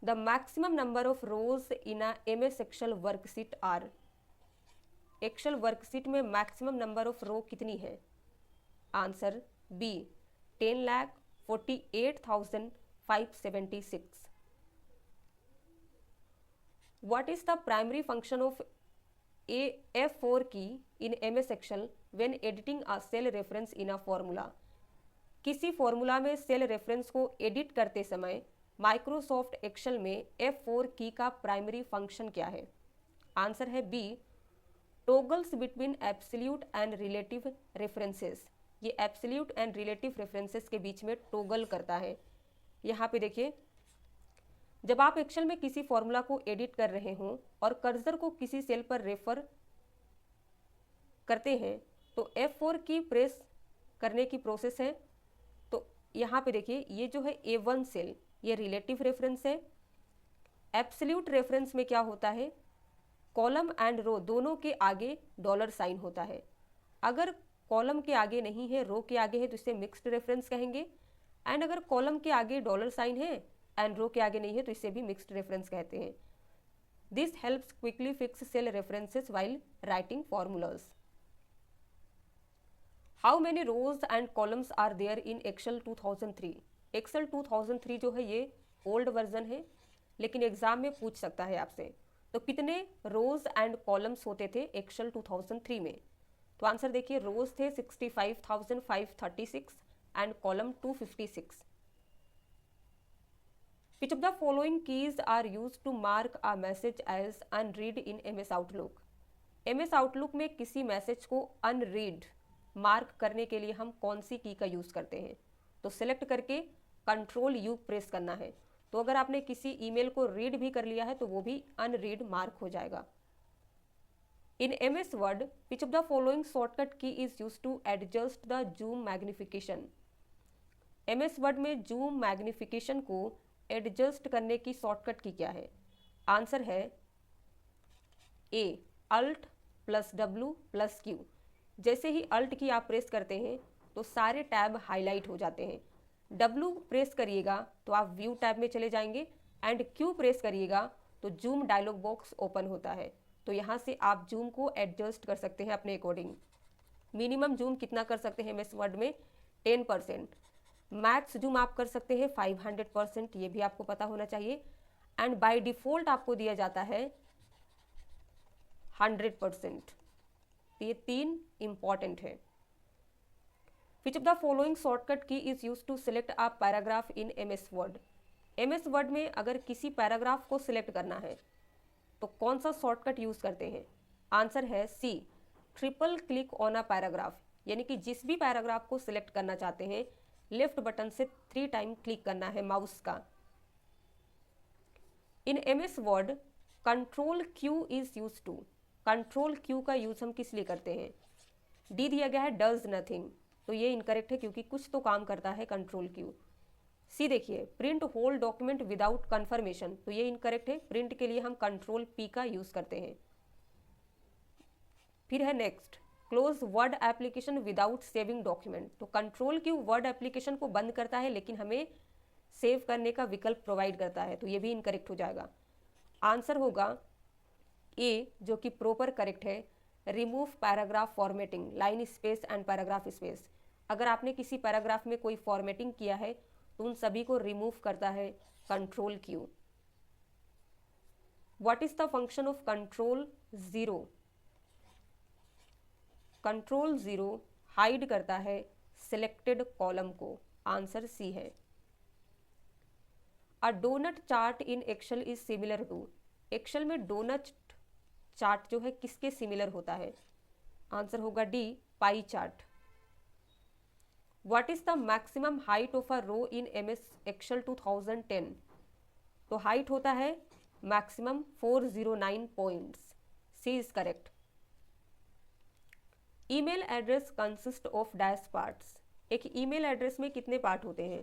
The maximum number of rows in a MS Excel worksheet are? Excel worksheet में मैक्सिमम नंबर ऑफ रो कितनी है? Answer B, 10,48,576। What is the primary function of a F4 key in MS Excel when editing a cell reference in a formula? किसी formula में cell reference को edit करते समय Microsoft Excel में F4 की का प्राइमरी फंक्शन क्या है? आंसर है B, toggles between absolute and relative references. ये एब्सोल्यूट एंड रिलेटिव रेफरेंसेस के बीच में टॉगल करता है। यहाँ पे देखिए, जब आप एक्सेल में किसी फॉर्मूला को एडिट कर रहे हों और कर्सर को किसी सेल पर रेफर करते हैं तो F4 की प्रेस करने की प्रोसेस है। तो यहाँ पे देखिए, ये जो है A1 सेल, ये रिलेटिव रेफरेंस है। एब्सोल्यूट रेफरेंस में क्या होता है, कॉलम एंड रो दोनों के आगे डॉलर साइन होता है। अगर कॉलम के आगे नहीं है, रो के आगे है, तो इसे मिक्स्ड रेफरेंस कहेंगे। एंड अगर कॉलम के आगे डॉलर साइन है एंड रो के आगे नहीं है, तो इसे भी मिक्स्ड रेफरेंस कहते हैं। This helps quickly fix cell references while writing formulas. How many rows and columns are there in Excel 2003? Excel 2003 जो है ये ओल्ड वर्जन है, लेकिन एग्जाम में पूछ सकता है आपसे। तो कितने रोज एंड कॉलम्स होते थे एक्सेल 2003 में? तो आंसर देखिए, रोज थे 65,536 and column 256। Which of the following keys are used to mark a message as unread in MS Outlook? MS Outlook में किसी मैसेज को unread मार्क करने के लिए हम कौन सी की का यूज़ करते हैं? तो सिलेक्ट करके कंट्रोल यू प्रेस करना है। तो अगर आपने किसी ईमेल को रीड भी कर लिया है तो वो भी अनरीड मार्क हो जाएगा। इन MS Word, which of the following shortcut key is used to adjust the zoom magnification? MS Word में जूम मैग्निफिकेशन को एडजस्ट करने की शॉर्टकट की क्या है? आंसर है A, alt plus W plus Q। जैसे ही अल्ट की आप प्रेस करते हैं तो सारे टैब हाईलाइट हो जाते हैं। W प्रेस करिएगा तो आप व्यू टैब में चले जाएंगे एंड Q प्रेस करिएगा तो जूम डायलॉग बॉक्स ओपन होता है। तो यहाँ से आप जूम को एडजस्ट कर सकते हैं अपने अकॉर्डिंग। मिनिमम जूम कितना कर सकते हैं MS वर्ड में? 10%। मैक्स जूम आप कर सकते हैं 500%, ये भी आपको पता होना चाहिए। एंड बाय डिफ़ॉल्ट आपको दिया जाता है 100%। ये तीन इंपॉर्टेंट है। Which of the following shortcut key is use to select a paragraph in MS Word? MS word में अगर किसी पैराग्राफ को सिलेक्ट करना है तो कौन सा शॉर्टकट यूज करते हैं? आंसर है C, triple click on a paragraph, यानी कि जिस भी पैराग्राफ को सिलेक्ट करना चाहते हैं लेफ्ट बटन से 3 टाइम क्लिक करना है माउस का। In MS word control Q is use to, control Q का यूज हम किस लिए करते हैं? डी दिया गया है डज नथिंग, तो ये इनकरेक्ट है क्योंकि कुछ तो काम करता है कंट्रोल क्यू। सी देखिए print whole document without confirmation, तो ये इनकरेक्ट है, प्रिंट के लिए हम कंट्रोल पी का यूज करते हैं। फिर है next, close word application without saving document, तो कंट्रोल क्यू वर्ड एप्लीकेशन को बंद करता है लेकिन हमें सेव करने का विकल्प प्रोवाइड करता है, तो ये भी इनकरेक्ट हो जाएगा। आंसर होगा ए, जो कि प्रॉपर करेक्ट है, remove paragraph formatting, line space and paragraph space. अगर आपने किसी पैराग्राफ में कोई फॉर्मेटिंग किया है तो उन सभी को रिमूव करता है control Q. What is the function of control zero? Control zero hide करता है सिलेक्टेड कॉलम को, आंसर सी है। A donut chart in Excel is similar to, Excel में डोनट चार्ट जो है किसके सिमिलर होता है? आंसर होगा D, pie chart. What is the maximum height of a row in MS Excel 2010? तो हाइट होता है maximum 409 points, C is correct. Email address consist of dash parts, एक ईमेल एड्रेस में कितने पार्ट होते हैं?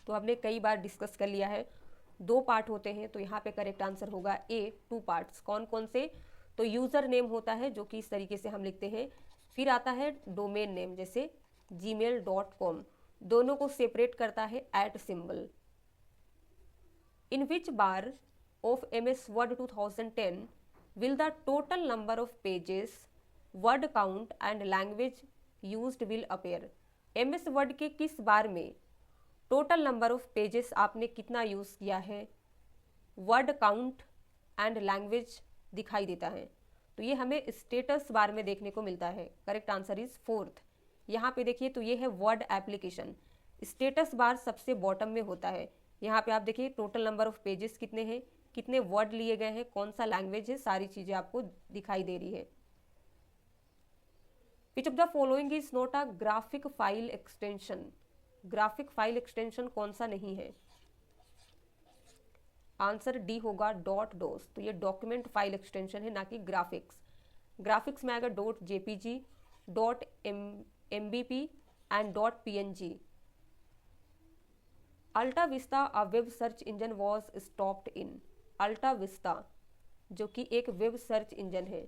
तो हमने कई बार डिस्कस कर लिया है, 2 पार्ट होते हैं, तो यहाँ पे करेक्ट आंसर होगा ए, 2 पार्ट्स। कौन कौन से? तो यूज़र नेम होता है जो कि इस तरीके से हम लिखते हैं, फिर आता है डोमेन नेम जैसे gmail.com, दोनों को सेपरेट करता है @ symbol. In which bar of MS word 2010 will the total number of pages, word count and language used will appear? MS word के किस बार में टोटल नंबर ऑफ पेजेस आपने कितना यूज़ किया है, वर्ड काउंट एंड लैंग्वेज दिखाई देता है? तो ये हमें स्टेटस बार में देखने को मिलता है, करेक्ट आंसर इज 4th। यहाँ पे देखिए तो ये है वर्ड एप्लीकेशन, स्टेटस बार सबसे बॉटम में होता है। यहाँ पे आप देखिए टोटल नंबर ऑफ पेजेस कितने हैं, कितने वर्ड लिए गए हैं, कौन सा लैंग्वेज है, सारी चीज़ें आपको दिखाई दे रही है। Which of the following is not a graphic file extension? Graphic file extension कौन सा नहीं है? आंसर डी होगा .dos, तो ये डॉक्यूमेंट फाइल एक्सटेंशन है, ना कि ग्राफिक्स। ग्राफिक्स में आएगा .jpg, .mbp and .png। AltaVista a web search engine was stopped in, AltaVista जो कि एक वेब सर्च इंजन है,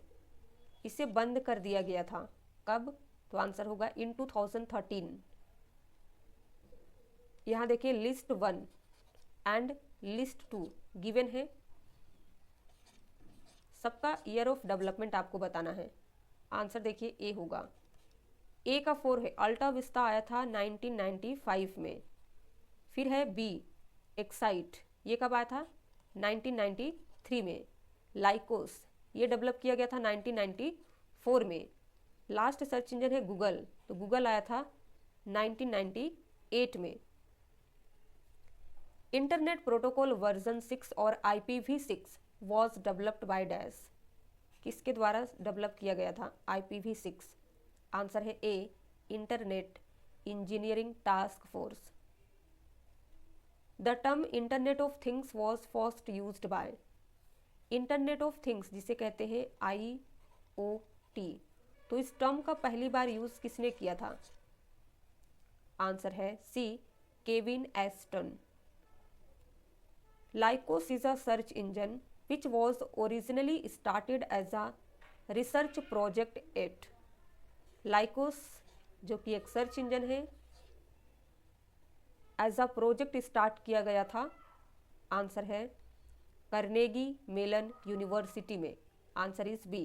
इसे बंद कर दिया गया था, कब? तो आंसर होगा इन 2013। यहाँ देखिए लिस्ट 1 एंड लिस्ट 2 गिवन है, सबका ईयर ऑफ डेवलपमेंट आपको बताना है। आंसर देखिए ए होगा, ए का 4 है, अल्टा विस्ता आया था 1995 में। फिर है बी एक्साइट, ये कब आया था? 1993 में। लाइकोस ये डेवलप किया गया था 1994 में। लास्ट सर्च इंजन है गूगल, तो गूगल आया था 1998 में। इंटरनेट प्रोटोकॉल वर्जन 6 और IPv6 was developed by dash, किसके द्वारा डेवलप किया गया था IPv6? आंसर है A, internet engineering task force. The term internet of things was first used by, internet of things जिसे कहते हैं IoT, तो इस टर्म का पहली बार यूज किसने किया था? आंसर है C, Kevin Ashton. Lycos is a search engine which was originally started as a research project at, Lycos जो कि एक सर्च इंजन है, एज अ प्रोजेक्ट स्टार्ट किया गया था, आंसर है कार्नेगी मेलन यूनिवर्सिटी में, answer is B.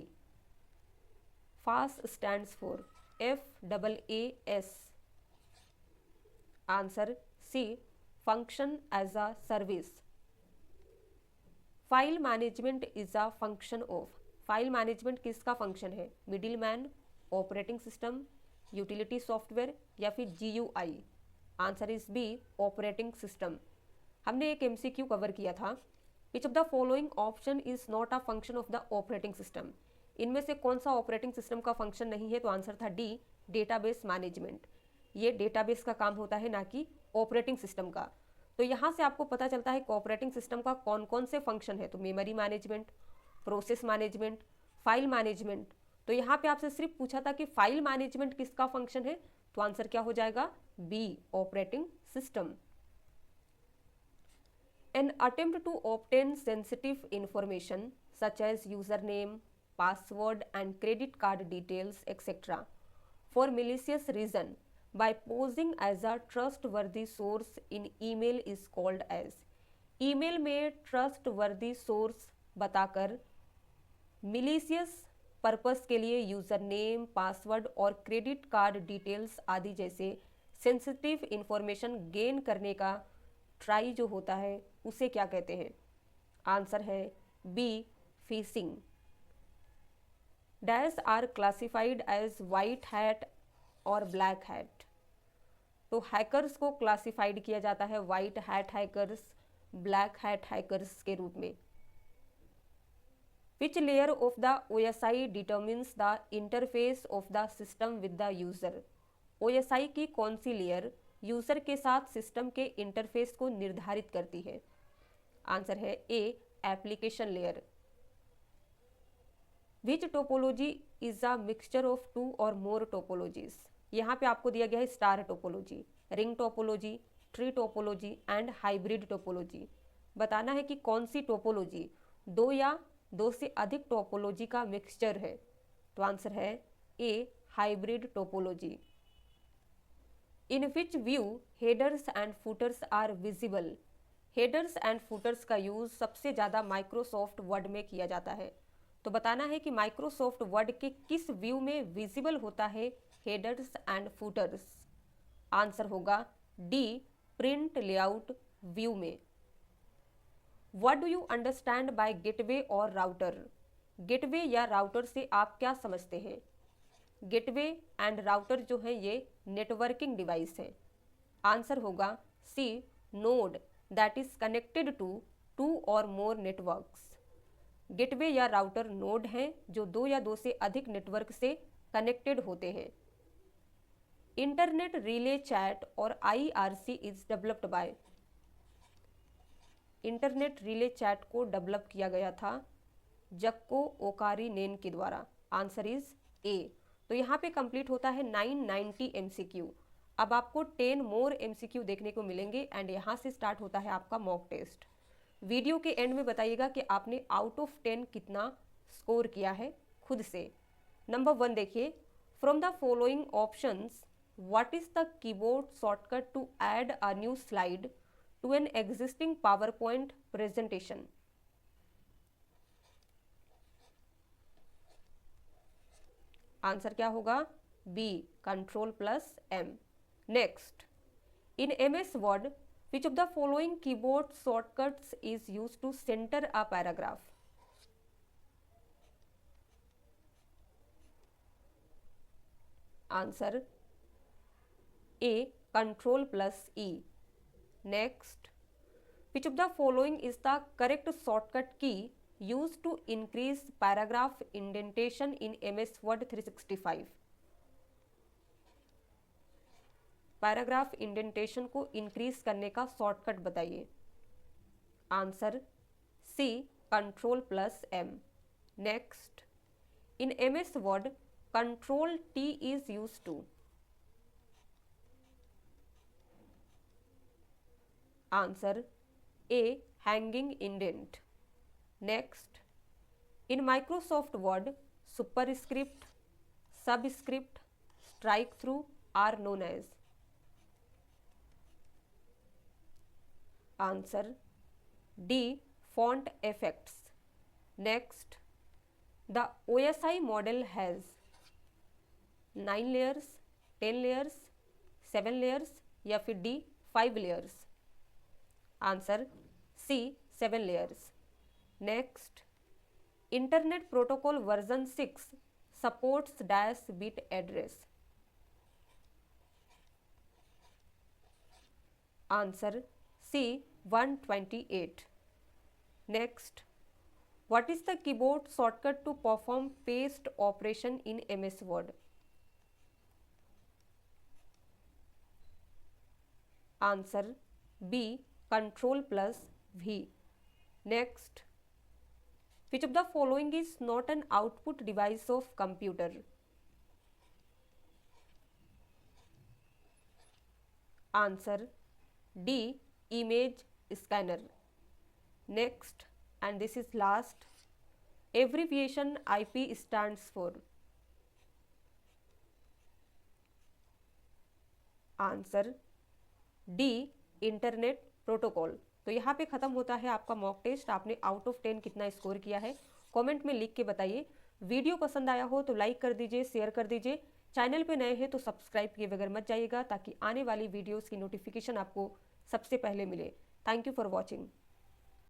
FaaS stands for FAAS, answer C, function as a service. File management is a function of, file management किसका function है? Middle man, operating system, utility software या फिर GUI? Answer is B, operating system. हमने एक MCQ cover किया था which of the following option is not a function of the operating system, इनमें से कौन सा ऑपरेटिंग सिस्टम का फंक्शन नहीं है? तो आंसर था डी, डेटाबेस मैनेजमेंट। ये डेटाबेस का काम होता है, ना कि ऑपरेटिंग सिस्टम का। तो यहाँ से आपको पता चलता है कि ऑपरेटिंग सिस्टम का कौन कौन से फंक्शन है। तो memory management, process management, file management. तो यहाँ पे आपसे सिर्फ पूछा था कि फाइल मैनेजमेंट किसका फंक्शन है, तो आंसर क्या हो जाएगा? B, operating system. An attempt to obtain sensitive information such as username, password and credit card details etc. for malicious reason by posing as a trustworthy source in email is called as। Email में trustworthy source बताकर मिलीशियस purpose के लिए user name, password और credit card details आदि जैसे sensitive information gain करने का try जो होता है उसे क्या कहते हैं? आंसर है B, phishing. Dash are classified as white hat और ब्लैक हैट। तो हैकर्स को क्लासिफाइड किया जाता है white hat hackers, black hat hackers के रूप में। Which layer of the OSI determines the interface of the system with the user. OSI की कौन सी लेयर यूज़र के साथ सिस्टम के इंटरफेस को निर्धारित करती है? आंसर है A, application layer. Which topology is a mixture of two or more topologies. यहाँ पे आपको दिया गया है star topology, ring topology, tree topology and hybrid topology. बताना है कि कौन सी टोपोलॉजी दो या दो से अधिक टोपोलॉजी का मिक्सचर है। तो आंसर है A, hybrid topology. In which view headers and footers are visible. Headers and footers का यूज़ सबसे ज़्यादा माइक्रोसॉफ्ट वर्ड में किया जाता है। तो बताना है कि माइक्रोसॉफ्ट वर्ड के किस व्यू में विजिबल होता है हेडर्स एंड फुटर्स। आंसर होगा डी, प्रिंट लेआउट व्यू में। What do you understand by gateway और राउटर। गेटवे या राउटर से आप क्या समझते हैं? गेटवे एंड राउटर जो है ये नेटवर्किंग डिवाइस है। आंसर होगा C, node that is connected to two or more networks. Gateway या राउटर नोड हैं जो दो या दो से अधिक नेटवर्क से कनेक्टेड होते हैं। इंटरनेट रिले चैट और IRC is developed by. Internet relay chat को डेवलप किया गया था जक्को ओकारिनेन के द्वारा। Answer is a. तो यहाँ पे कंप्लीट होता है 990 MCQ। अब आपको 10 मोर MCQ देखने को मिलेंगे एंड यहाँ से स्टार्ट होता है आपका मॉक टेस्ट। वीडियो के एंड में बताइएगा कि आपने आउट ऑफ 10 कितना स्कोर किया है खुद से। नंबर 1 देखिए, from the following options what is the keyboard shortcut to add a new slide to an existing PowerPoint presentation. Answer क्या होगा? B, Ctrl+M। Next, in MS Word which of the following keyboard shortcuts is used to center a paragraph? Answer A, Ctrl+E। Next, which of the following is the correct shortcut key used to increase paragraph indentation in MS Word 365? Paragraph indentation को increase करने का shortcut बताइए। Answer C, Ctrl+M। Next, in MS Word Ctrl+T is used to। Answer A, hanging indent. Next, in Microsoft Word superscript, subscript, strikethrough are known as. Answer D, font effects। Next, the OSI model has 9 layers, 10 layers, 7 layers या फिर D, 5 layers। Answer C, 7 layers। Next, Internet protocol version 6 supports dash bit address. Answer C, 128। Next, what is the keyboard shortcut to perform paste operation in MS word? Answer B, Ctrl+V. Next, which of the following is not an output device of computer? Answer D, image scanner. Next, and this is last, abbreviation IP stands for? Answer D, internet protocol. तो यहाँ पे ख़त्म होता है आपका mock test. आपने out of 10 कितना score किया है कमेंट में लिख के बताइए। वीडियो पसंद आया हो तो लाइक कर दीजिए, शेयर कर दीजिए। चैनल पे नए हैं तो सब्सक्राइब किए बगैर मत जाइएगा ताकि आने वाली वीडियोस की नोटिफिकेशन आपको सबसे पहले मिले। Thank you for watching.